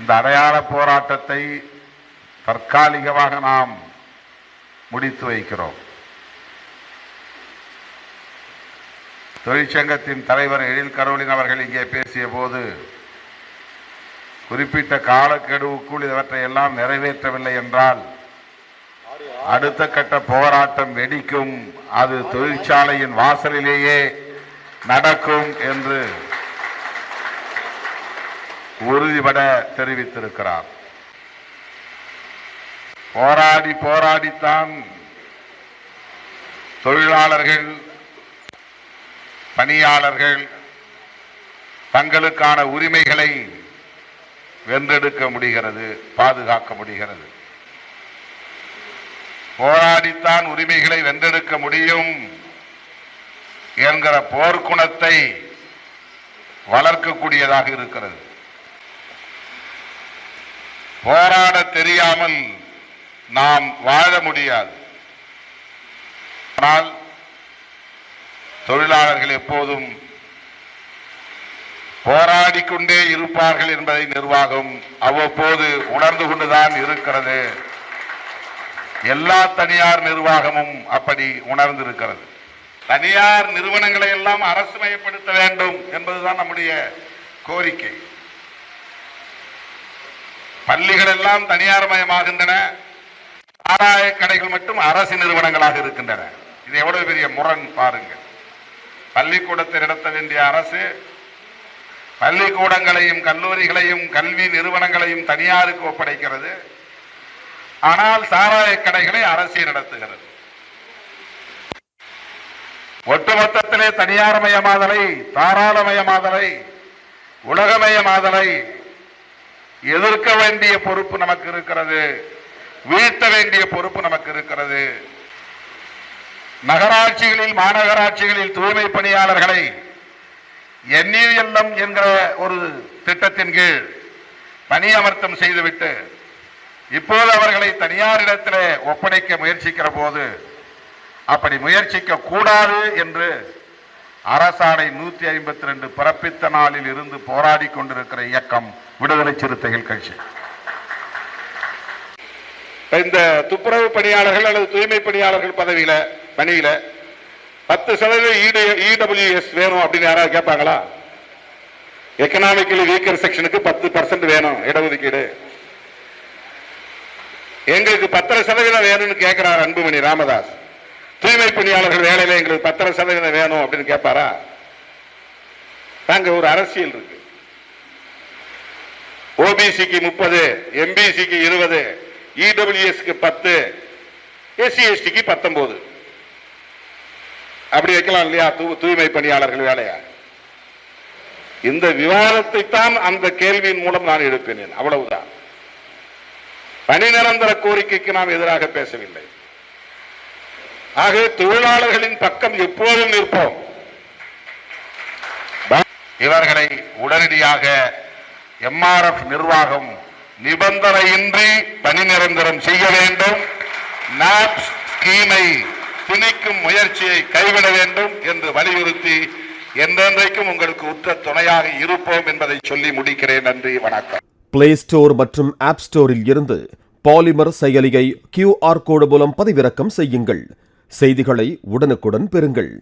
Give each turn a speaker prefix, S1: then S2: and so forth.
S1: இந்த அடையாள போராட்டத்தை தற்காலிகமாக நாம் முடித்து வைக்கிறோம். தொழிற்சங்கத்தின் தலைவர் எழில் கரோலின் அவர்கள் இங்கே பேசிய போது குறிப்பிட்ட காலக்கெடுவுக்குள் இவற்றை எல்லாம் நிறைவேற்றவில்லை என்றால் அடுத்த கட்ட போராட்டம் வெடிக்கும், அது தொழிற்சாலையின் வாசலிலேயே நடக்கும் என்று உறுதிபட தெரிவித்திருக்கிறார். போராடித்தான் தொழிலாளர்கள் பணியாளர்கள் தங்களுக்கான உரிமைகளை வென்றெடுக்க முடிகிறது, பாதுகாக்க முடிகிறது. போராடித்தான் உரிமைகளை வென்றெடுக்க முடியும் என்கிற போர்க்குணத்தை வளர்க்கக்கூடியதாக இருக்கிறது. போராட தெரியாமல் நாம் வாழ முடியாது. ஆனால் தொழிலாளர்கள் எப்போதும் போராடிக்கொண்டே இருப்பார்கள் என்பதை நிர்வாகம் அவ்வப்போது உணர்ந்து கொண்டுதான் இருக்கிறது. எல்லா தனியார் நிர்வாகமும் அப்படி உணர்ந்திருக்கிறது. தனியார் நிறுவனங்களை எல்லாம் அரசுமயப்படுத்த வேண்டும் என்பதுதான் நம்முடைய கோரிக்கை. பள்ளிகள் எல்லாம் தனியார் மயமாகின்றன, சாராய கடைகள் மட்டும் அரசு நிறுவனங்களாக இருக்கின்றன. இது எவ்வளவு பெரிய முரண் பாருங்கள். பள்ளிக்கூடத்தை நடத்த வேண்டிய அரசு பள்ளிக்கூடங்களையும் கல்லூரிகளையும் கல்வி நிறுவனங்களையும் தனியாருக்கு ஒப்படைக்கிறது. ஆனால் சாராய கடைகளை அரசு நடத்துகிறது. ஒட்டுமொத்தத்திலே தனியார்மயமாதலை, தாராளமயமாதலை, உலகமயமாதலை எதிர்க்க வேண்டிய பொறுப்பு நமக்கு இருக்கிறது, வீழ்த்த வேண்டிய பொறுப்பு நமக்கு இருக்கிறது. நகராட்சிகளில் மாநகராட்சிகளில் தூய்மை பணியாளர்களை NULM என்கிற ஒரு திட்டத்தின் கீழ் பணியமர்த்தம் செய்துவிட்டு இப்போது அவர்களை தனியாரிடத்தில் ஒப்படைக்க முயற்சிக்கிற போது அப்படி முயற்சிக்க கூடாது என்று அரசாணை 152 பிறப்பித்த நாளில் இருந்து போராடி கொண்டிருக்கிற இயக்கம் விடுதலை சிறுத்தைகள் கட்சி. இந்த துப்புரவு பணியாளர்கள் அல்லது தூய்மை பணியாளர்கள் பணியில 10% EWS வேணும் அப்படின்னு யாராவது கேட்பாங்களா? எக்கனாமிக்கலி வீக்கர் செக்ஷனுக்கு 10% வேணும் இடஒதுக்கீடு. எங்களுக்கு 10% வேணும்னு கேட்கிறார் அன்புமணி ராமதாஸ். தூய்மை பணியாளர்கள் வேலையில எங்களுக்கு 10% வேணும் அப்படின்னு கேட்பாரா? தாங்க ஒரு அரசியல் இருக்கு. OBCக்கு 30, MBCக்கு 20, EWSக்கு 10, SC/STக்கு 19 அப்படி வைக்கலாம் இல்லையா? தூய்மை பணியாளர்கள் வேலையா? இந்த விவாதத்தை தான் அந்த கேள்வியின் மூலம் நான் எழுப்பினேன், அவ்வளவுதான். பணி நிரந்தர கோரிக்கைக்கு நாம் எதிராக பேசவில்லை. ஆகவே தொழிலாளர்களின் பக்கம் எப்போதும் நிற்போம். இவர்களை உடனடியாக MRF நிர்வாகம் நிபந்தனையின்றி பணி நிரந்தரம் செய்ய வேண்டும். NAPS ஸ்கீமை திணிக்கும் முயற்சியை கைவிட வேண்டும் என்று வலியுறுத்தி என்றென்றைக்கும் உங்களுக்கு உற்ற துணையாக இருப்போம் என்பதை சொல்லி முடிக்கிறேன். நன்றி, வணக்கம்.
S2: பிளே ஸ்டோர் மற்றும் ஆப் ஸ்டோரில் இருந்து பாலிமர் செயலியை QR கோடு மூலம் பதிவிறக்கம் செய்யுங்கள். செய்திகளை உடனுக்குடன் பெறுங்கள்.